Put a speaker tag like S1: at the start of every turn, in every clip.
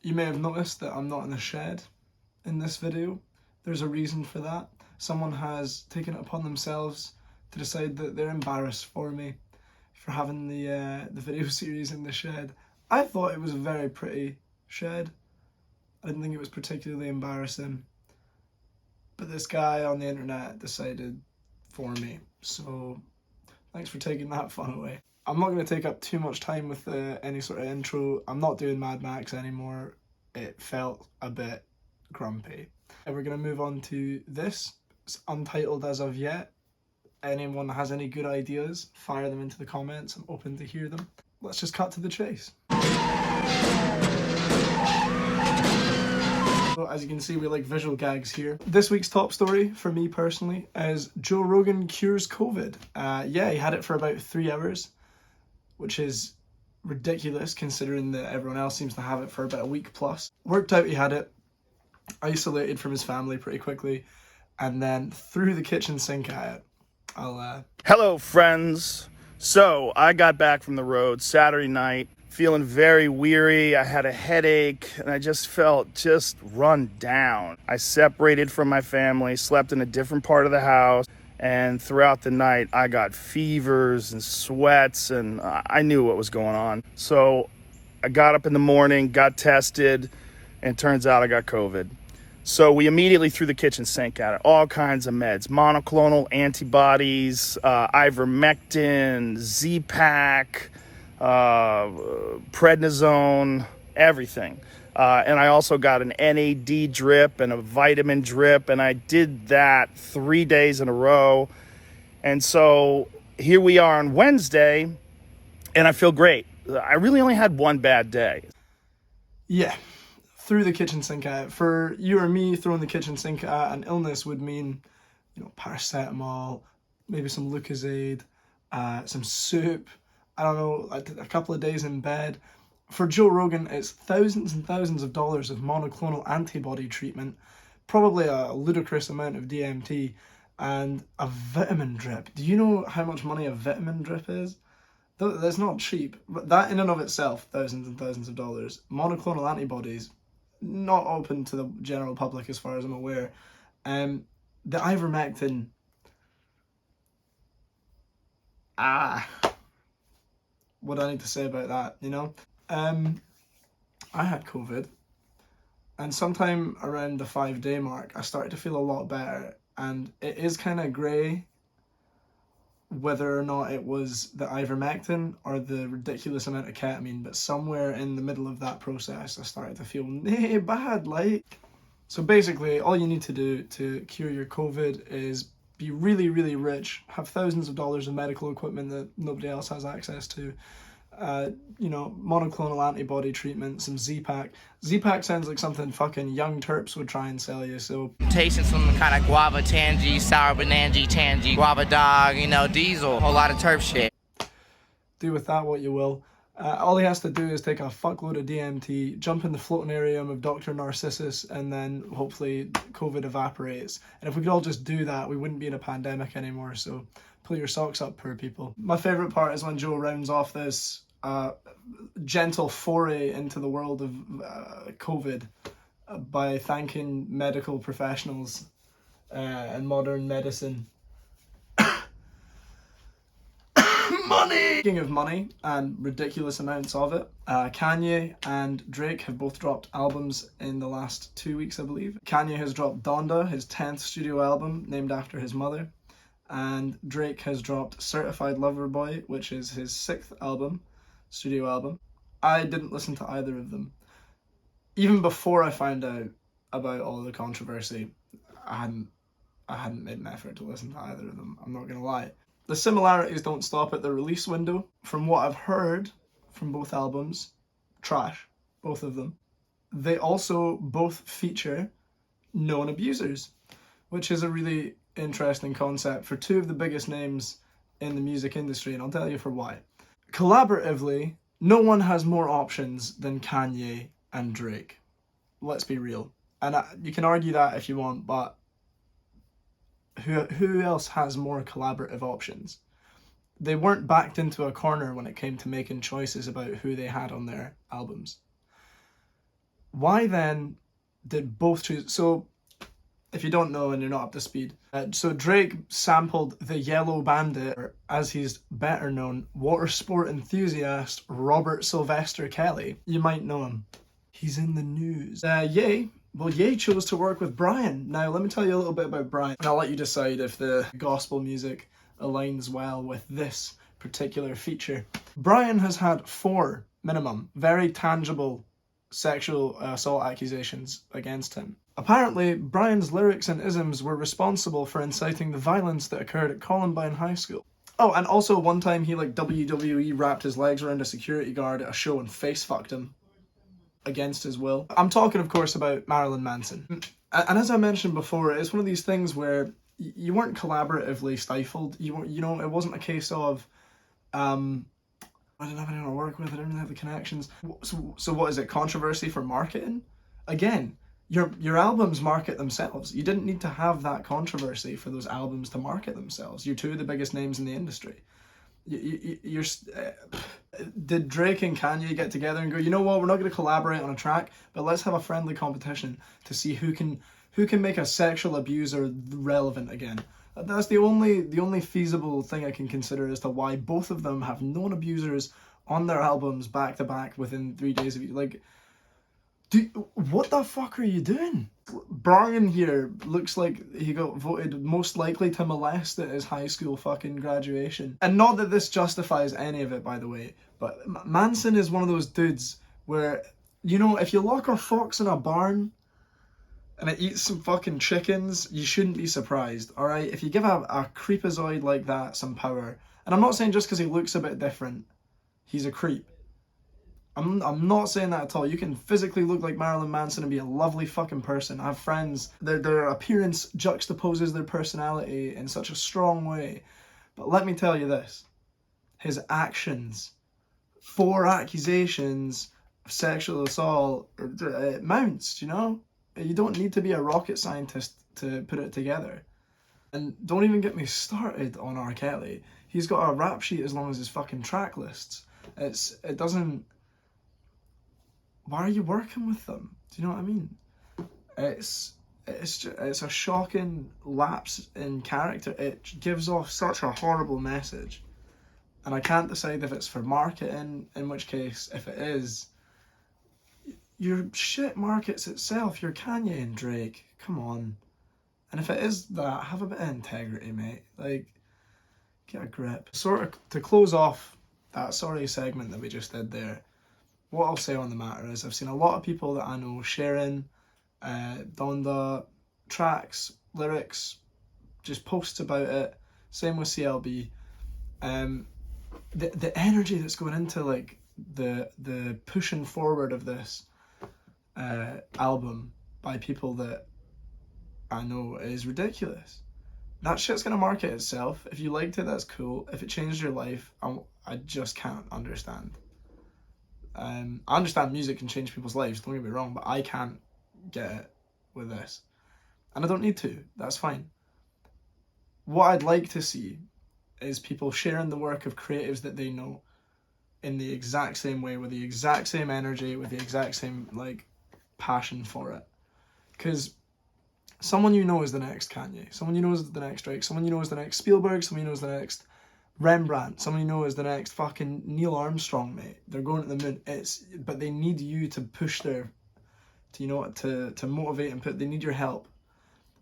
S1: You may have noticed that I'm not in the shed in this video. There's a reason for that. Someone has taken it upon themselves to decide that they're embarrassed for me for having the video series in the shed. I thought it was a very pretty shed. I didn't think it was particularly embarrassing. But this guy on the internet decided for me. So thanks for taking that fun away. I'm not going to take up too much time with any sort of intro. I'm not doing Mad Max anymore. It felt a bit grumpy. And we're going to move on to this. It's untitled as of yet. Anyone has any good ideas, fire them into the comments. I'm open to hear them. Let's just cut to the chase. As you can see, we like visual gags here. This week's top story, for me personally, is Joe Rogan cures COVID. Yeah, he had it for about 3 hours, which is ridiculous considering that everyone else seems to have it for about a week plus. Worked out he had it, isolated from his family pretty quickly, and then threw the kitchen sink at it.
S2: Hello, friends. So, I got back from the road Saturday night, feeling very weary. I had a headache, and I just felt run down. I separated from my family, slept in a different part of the house, and throughout the night, I got fevers and sweats, and I knew what was going on. So, I got up in the morning, got tested, and turns out I got COVID. So we immediately threw the kitchen sink at it. All kinds of meds, monoclonal antibodies, ivermectin, Z-Pak, prednisone, everything. And I also got an NAD drip and a vitamin drip, and I did that 3 days in a row. And so here we are on Wednesday, and I feel great. I really only had one bad day.
S1: Yeah. Threw the kitchen sink at it. For you or me, throwing the kitchen sink at an illness would mean, paracetamol, maybe some Lucozade, some soup, I don't know, a couple of days in bed. For Joe Rogan, it's thousands and thousands of dollars of monoclonal antibody treatment, probably a ludicrous amount of DMT, and a vitamin drip. Do you know how much money a vitamin drip is? That's not cheap, but that in and of itself, thousands and thousands of dollars. Monoclonal antibodies, not open to the general public as far as I'm aware. The ivermectin, what do I need to say about that, I had COVID, and sometime around the 5-day mark, I started to feel a lot better, and it is kind of grey whether or not it was the ivermectin or the ridiculous amount of ketamine, but somewhere in the middle of that process, I started to feel nae bad, like. So basically, all you need to do to cure your COVID is be really, really rich, have thousands of dollars of medical equipment that nobody else has access to, monoclonal antibody treatment, some Z-Pak. Z-Pak sounds like something fucking Young Terps would try and sell you, so.
S3: Tasting some kind of guava tangy, sour banangy tangy, guava dog, diesel, whole lot of Terp shit.
S1: Do with that what you will. All he has to do is take a fuckload of DMT, jump in the floatinarium of Dr. Narcissus, and then hopefully COVID evaporates. And if we could all just do that, we wouldn't be in a pandemic anymore, so pull your socks up, poor people. My favourite part is when Joe rounds off this gentle foray into the world of COVID by thanking medical professionals and modern medicine. Money! Speaking of money and ridiculous amounts of it, Kanye and Drake have both dropped albums in the last 2 weeks, I believe. Kanye has dropped Donda, his 10th studio album named after his mother, and Drake has dropped Certified Lover Boy, which is his 6th studio album. I didn't listen to either of them. Even before I found out about all the controversy, I hadn't made an effort to listen to either of them, I'm not gonna lie. The similarities don't stop at the release window. From what I've heard from both albums, trash, both of them. They also both feature known abusers, which is a really interesting concept for two of the biggest names in the music industry, and I'll tell you for why. Collaboratively, no one has more options than Kanye and Drake. Let's be real. And you can argue that if you want, but who else has more collaborative options? They weren't backed into a corner when it came to making choices about who they had on their albums. Why then did both choose? So, if you don't know and you're not up to speed, so Drake sampled the Yellow Bandit, or as he's better known, water sport enthusiast Robert Sylvester Kelly. You might know him. He's in the news. Ye chose to work with Brian. Now, let me tell you a little bit about Brian, and I'll let you decide if the gospel music aligns well with this particular feature. Brian has had 4 minimum, very tangible sexual assault accusations against him. Apparently, Brian's lyrics and isms were responsible for inciting the violence that occurred at Columbine High School. Oh, and also one time he WWE wrapped his legs around a security guard at a show and face fucked him against his will. I'm talking, of course, about Marilyn Manson. And as I mentioned before, it's one of these things where you weren't collaboratively stifled. It wasn't a case of, I didn't have anyone to work with, I didn't really have the connections. So what is it, controversy for marketing? Again, your albums market themselves. You didn't need to have that controversy for those albums to market themselves. You're 2 of the biggest names in the industry. Did Drake and Kanye get together and go, you know what, we're not going to collaborate on a track, but let's have a friendly competition to see who can make a sexual abuser relevant again? That's the only feasible thing I can consider as to why both of them have known abusers on their albums back to back within 3 days of each. Like, what the fuck are you doing? Brian here looks like he got voted most likely to molest at his high school fucking graduation. And not that this justifies any of it, by the way, but Manson is one of those dudes where, if you lock a fox in a barn and it eats some fucking chickens, you shouldn't be surprised, alright? If you give a creepazoid like that some power, and I'm not saying just because he looks a bit different, he's a creep. I'm not saying that at all. You can physically look like Marilyn Manson and be a lovely fucking person. I have friends, their appearance juxtaposes their personality in such a strong way. But let me tell you this. His actions, 4 accusations of sexual assault, it mounts, You don't need to be a rocket scientist to put it together. And don't even get me started on R. Kelly. He's got a rap sheet as long as his fucking track lists. It doesn't... Why are you working with them? Do you know what I mean? It's a shocking lapse in character. It gives off such a horrible message. And I can't decide if it's for marketing, in which case, if it is, your shit markets itself. You're Kanye and Drake. Come on. And if it is that, have a bit of integrity, mate. Like, get a grip. Sort of, to close off that sorry segment that we just did there, what I'll say on the matter is I've seen a lot of people that I know sharing Donda tracks, lyrics, just posts about it. Same with CLB. The energy that's going into like the pushing forward of this album by people that I know is ridiculous. That shit's gonna market itself. If you liked it, that's cool. If it changed your life, I just can't understand. I understand music can change people's lives, don't get me wrong, but I can't get it with this. And I don't need to, that's fine. What I'd like to see is people sharing the work of creatives that they know in the exact same way, with the exact same energy, with the exact same, passion for it. Because someone you know is the next Kanye, someone you know is the next Drake, someone you know is the next Spielberg, someone you know is the next Rembrandt, someone you know is the next fucking Neil Armstrong, mate. They're going to the moon. But they need you to push to motivate and they need your help.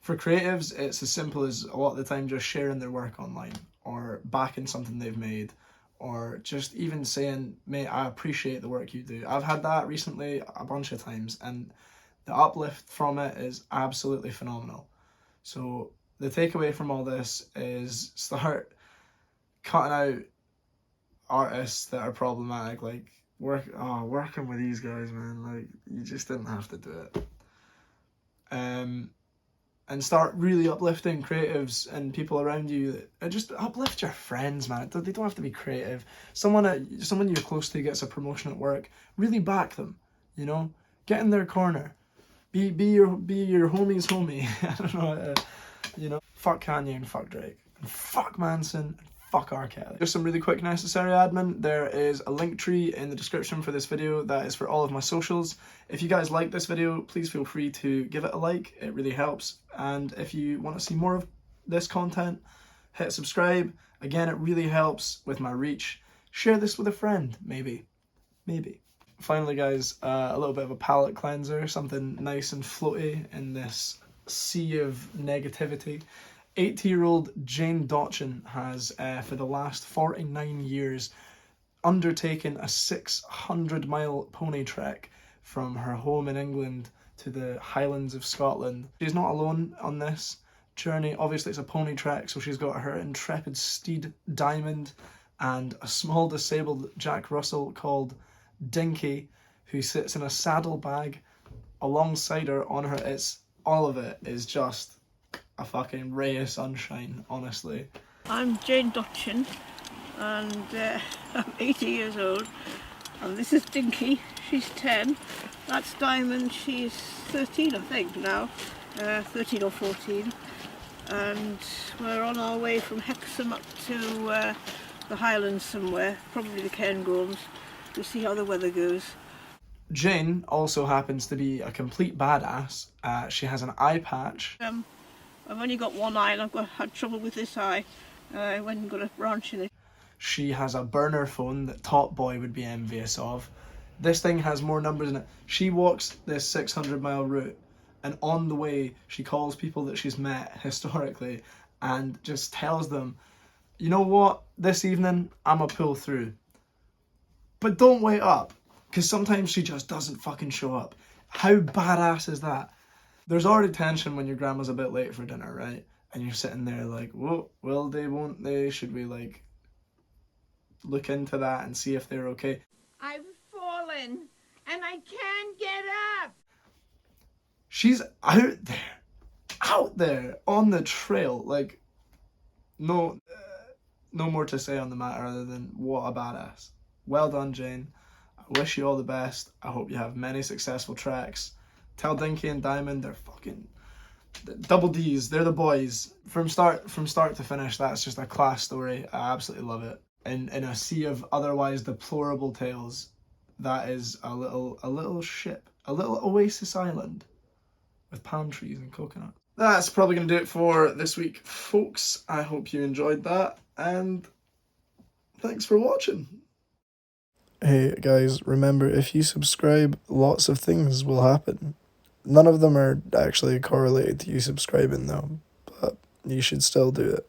S1: For creatives, it's as simple as a lot of the time just sharing their work online or backing something they've made, or just even saying, mate, I appreciate the work you do. I've had that recently a bunch of times, and the uplift from it is absolutely phenomenal. So the takeaway from all this is start cutting out artists that are problematic. Like, working with these guys, man, like, you just didn't have to do it. And start really uplifting creatives and people around you. Just uplift your friends, man. They don't have to be creative. Someone you're close to gets a promotion at work, really back them, get in their corner. Be your homie's homie. I don't know, fuck Kanye and fuck Drake and fuck Manson and fuck R. Kelly. Just some really quick necessary admin. There is a link tree in the description for this video that is for all of my socials. If you guys like this video, please feel free to give it a like. It really helps. And if you want to see more of this content, hit subscribe. Again, it really helps with my reach. Share this with a friend, maybe. Finally, guys, a little bit of a palate cleanser, something nice and floaty in this sea of negativity. 80-year-old Jane Dotchin has, for the last 49 years, undertaken a 600-mile pony trek from her home in England to the Highlands of Scotland. She's not alone on this journey. Obviously, it's a pony trek, so she's got her intrepid steed Diamond and a small disabled Jack Russell called Dinky, who sits in a saddlebag alongside her on her. All of it is just a fucking ray of sunshine, honestly.
S4: I'm Jane Dotchin, and I'm 80 years old, and this is Dinky, she's 10. That's Diamond, she's 13 I think now, 13 or 14, and we're on our way from Hexham up to the Highlands somewhere, probably the Cairngorms. We'll see how the weather goes.
S1: Jane also happens to be a complete badass. She has an eye patch.
S4: I've only got one eye and had trouble with this eye. I went and got a branch in it.
S1: She has a burner phone that Top Boy would be envious of. This thing has more numbers in it. She walks this 600-mile route, and on the way she calls people that she's met historically and just tells them, you know what, this evening I'ma pull through. But don't wait up, because sometimes she just doesn't fucking show up. How badass is that? There's already tension when your grandma's a bit late for dinner, right? And you're sitting there like, whoa, will they, won't they? Should we like look into that and see if they're okay?
S5: I've fallen and I can't get up.
S1: She's out there on the trail. Like, no more to say on the matter other than what a badass. Well done, Jane. I wish you all the best. I hope you have many successful treks. Tell Dinky and Diamond they're fucking double D's. They're the boys from start to finish. That's just a class story. I absolutely love it. In a sea of otherwise deplorable tales, that is a little ship, a little oasis island with palm trees and coconuts. That's probably gonna do it for this week, folks. I hope you enjoyed that, and thanks for watching. Hey guys, remember, if you subscribe, lots of things will happen. None of them are actually correlated to you subscribing though, but you should still do it.